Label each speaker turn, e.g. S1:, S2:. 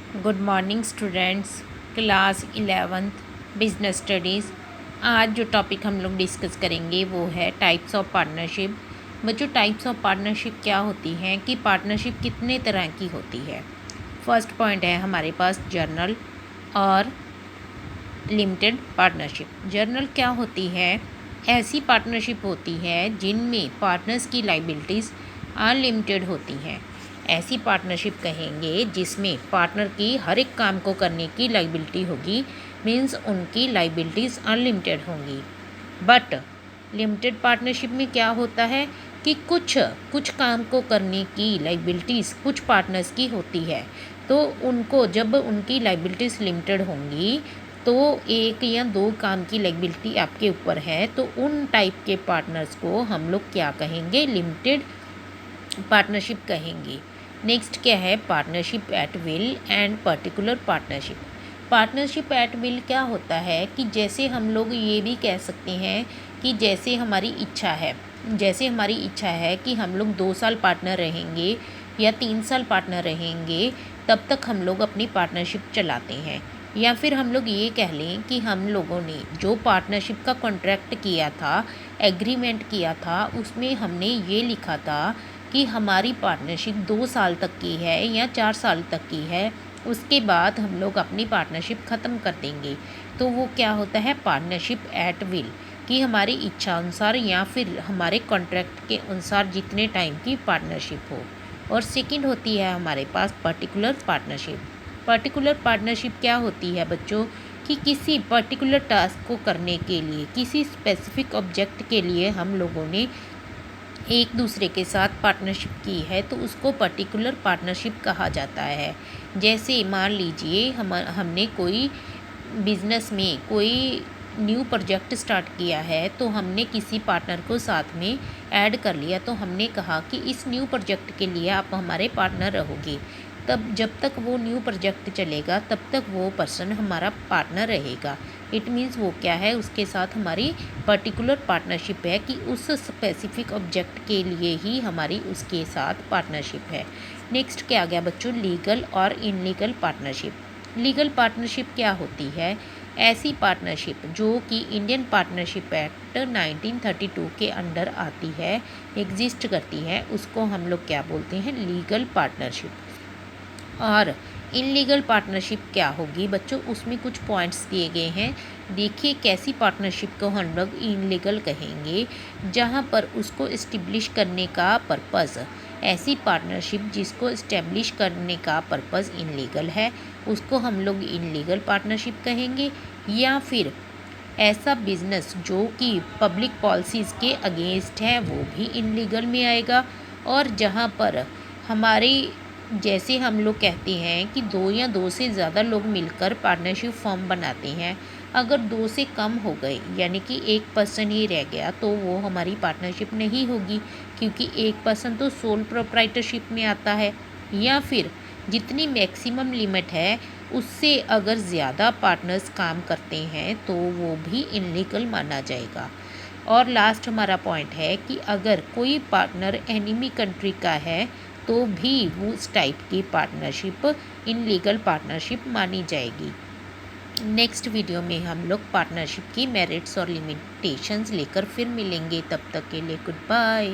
S1: Good morning students, class 11th business studies. आज जो topic हम लोग डिस्कस करेंगे वो है टाइप्स ऑफ पार्टनरशिप। बच्चों, टाइप्स ऑफ पार्टनरशिप क्या होती हैं कि पार्टनरशिप कितने तरह की होती है। फर्स्ट पॉइंट है हमारे पास जर्नल और लिमिटेड पार्टनरशिप। जर्नल क्या होती है? ऐसी पार्टनरशिप होती है जिनमें पार्टनर्स की लाइबिलिटीज़ अनलिमिटेड होती हैं। ऐसी पार्टनरशिप कहेंगे जिसमें पार्टनर की हर एक काम को करने की लाइबिलिटी होगी, मीन्स उनकी लाइबिलिटीज़ अनलिमिटेड होंगी। बट लिमिटेड पार्टनरशिप में क्या होता है कि कुछ कुछ काम को करने की लाइबिलिटीज़ कुछ पार्टनर्स की होती है, तो उनको जब उनकी लाइबिलिटीज़ लिमिटेड होंगी तो एक या दो काम की लाइबिलिटी आपके ऊपर है, तो उन टाइप के पार्टनर्स को हम लोग क्या कहेंगे? लिमिटेड पार्टनरशिप कहेंगे। नेक्स्ट क्या है? Partnership at will and particular partnership. Partnership at will क्या होता है कि जैसे हम लोग ये भी कह सकते हैं कि जैसे हमारी इच्छा है कि हम लोग 2 साल पार्टनर रहेंगे या 3 साल पार्टनर रहेंगे, तब तक हम लोग अपनी पार्टनरशिप चलाते हैं। या फिर हम लोग ये कह लें कि हम लोगों ने जो पार्टनरशिप का कॉन्ट्रैक्ट किया था, एग्रीमेंट किया था, उसमें हमने ये लिखा था कि हमारी पार्टनरशिप 2 साल तक की है या 4 साल तक की है, उसके बाद हम लोग अपनी पार्टनरशिप ख़त्म कर देंगे। तो वो क्या होता है? पार्टनरशिप एट विल, कि हमारी इच्छा अनुसार या फिर हमारे कॉन्ट्रैक्ट के अनुसार जितने टाइम की पार्टनरशिप हो। और सेकंड होती है हमारे पास पर्टिकुलर पार्टनरशिप। पर्टिकुलर पार्टनरशिप क्या होती है बच्चों? कि किसी पर्टिकुलर टास्क को करने के लिए, किसी स्पेसिफिक ऑब्जेक्ट के लिए हम लोगों ने एक दूसरे के साथ पार्टनरशिप की है, तो उसको पर्टिकुलर पार्टनरशिप कहा जाता है। जैसे मान लीजिए हमने कोई बिज़नेस में कोई न्यू प्रोजेक्ट स्टार्ट किया है, तो हमने किसी पार्टनर को साथ में ऐड कर लिया, तो हमने कहा कि इस न्यू प्रोजेक्ट के लिए आप हमारे पार्टनर रहोगे। तब जब तक वो न्यू प्रोजेक्ट चलेगा तब तक वो पर्सन हमारा पार्टनर रहेगा। इट मीन्स वो क्या है? उसके साथ हमारी पर्टिकुलर पार्टनरशिप है कि उस स्पेसिफिक ऑब्जेक्ट के लिए ही हमारी उसके साथ पार्टनरशिप है। नेक्स्ट क्या आ गया बच्चों? लीगल और इनलीगल पार्टनरशिप। लीगल पार्टनरशिप क्या होती है? ऐसी पार्टनरशिप जो कि इंडियन पार्टनरशिप एक्ट 1932 के अंडर आती है, एग्जिस्ट करती है, उसको हम लोग क्या बोलते हैं? Legal partnership. और इनलीगल पार्टनरशिप क्या होगी बच्चों? उसमें कुछ पॉइंट्स दिए गए हैं। देखिए कैसी पार्टनरशिप को हम लोग इनलीगल कहेंगे, जहां पर उसको इस्टेब्लिश करने का पर्पज़, ऐसी पार्टनरशिप जिसको इस्टेब्लिश करने का पर्पज़ इनलीगल है, उसको हम लोग इनलीगल पार्टनरशिप कहेंगे। या फिर ऐसा बिजनेस जो कि पब्लिक पॉलिसीज़ के अगेंस्ट है, वो भी इनलीगल में आएगा। और जहाँ पर हमारे जैसे हम लोग कहते हैं कि दो या दो से ज़्यादा लोग मिलकर पार्टनरशिप फॉर्म बनाते हैं, अगर दो से कम हो गए यानी कि एक पर्सन ही रह गया, तो वो हमारी पार्टनरशिप नहीं होगी, क्योंकि एक पर्सन तो सोल प्रोप्राइटरशिप में आता है। या फिर जितनी मैक्सिमम लिमिट है उससे अगर ज़्यादा पार्टनर्स काम करते हैं तो वो भी इनलीगल माना जाएगा। और लास्ट हमारा पॉइंट है कि अगर कोई पार्टनर एनिमी कंट्री का है तो भी वो उस टाइप की पार्टनरशिप इनलीगल पार्टनरशिप मानी जाएगी। नेक्स्ट वीडियो में हम लोग पार्टनरशिप की मेरिट्स और लिमिटेशंस लेकर फिर मिलेंगे। तब तक के लिए गुड बाय।